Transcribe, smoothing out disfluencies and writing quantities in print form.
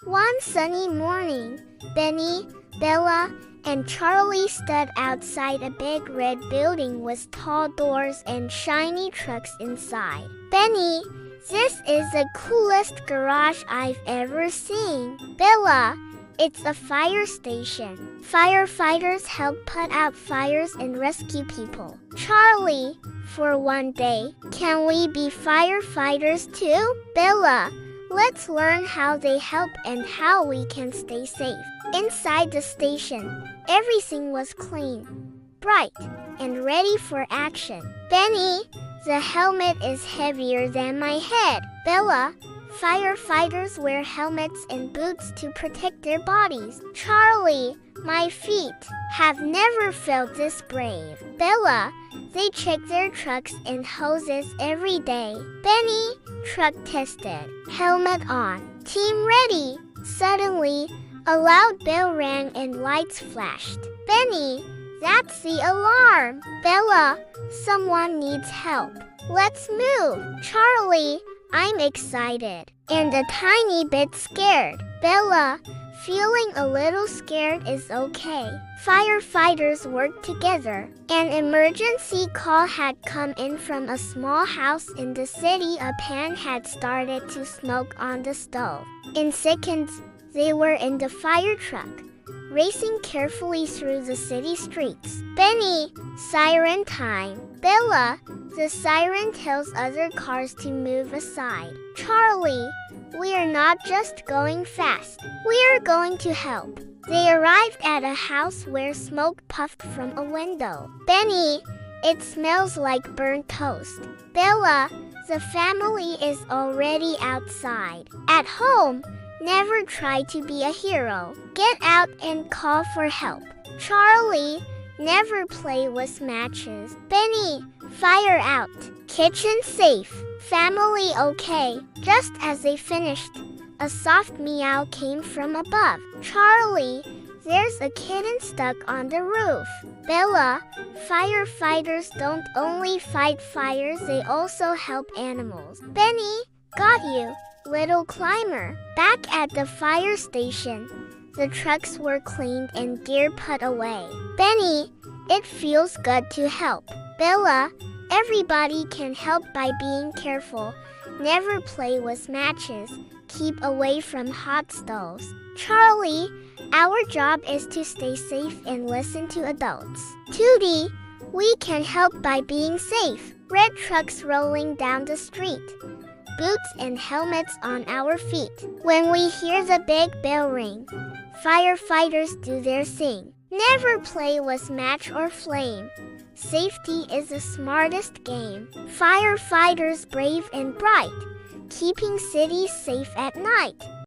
One sunny morning, Benny, Bella, and Charlie stood outside a big red building with tall doors and shiny trucks inside. Benny, this is the coolest garage I've ever seen. Bella, it's a fire station. Firefighters help put out fires and rescue people. Charlie, for one day, can we be firefighters too? Bella, let's learn how they help and how we can stay safe. Inside the station, everything was clean, bright, and ready for action. Benny, the helmet is heavier than my head. Bella, firefighters wear helmets and boots to protect their bodies. Charlie, my feet have never felt this brave. Bella, they check their trucks and hoses every day. Benny, truck tested, helmet on, team ready. Suddenly, a loud bell rang and lights flashed. Benny, that's the alarm. Bella, someone needs help. Let's move. Charlie, I'm excited and a tiny bit scared. Bella, feeling a little scared is okay. Firefighters worked together. An emergency call had come in from a small house in the city. A pan had started to smoke on the stove. In seconds, they were in the fire truck, racing carefully through the city streets. Benny, siren time. Bella, the siren tells other cars to move aside. Charlie, we are not just going fast. We are going to help. They arrived at a house where smoke puffed from a window. Benny, it smells like burnt toast. Bella, the family is already outside. At home, never try to be a hero. Get out and call for help. Charlie, never play with matches. Benny, fire out. Kitchen safe. Family okay. Just as they finished, a soft meow came from above. Charlie, there's a kitten stuck on the roof. Bella, firefighters don't only fight fires, they also help animals. Benny, got you, little climber. Back at the fire station, the trucks were cleaned and gear put away. Benny, it feels good to help. Bella, everybody can help by being careful. Never play with matches. Keep away from hot stoves. Charlie, our job is to stay safe and listen to adults. Tootie, we can help by being safe. Red trucks rolling down the street. Boots and helmets on our feet. When we hear the big bell ring, firefighters do their thing. Never play with match or flame. Safety is the smartest game. Firefighters brave and bright, keeping cities safe at night.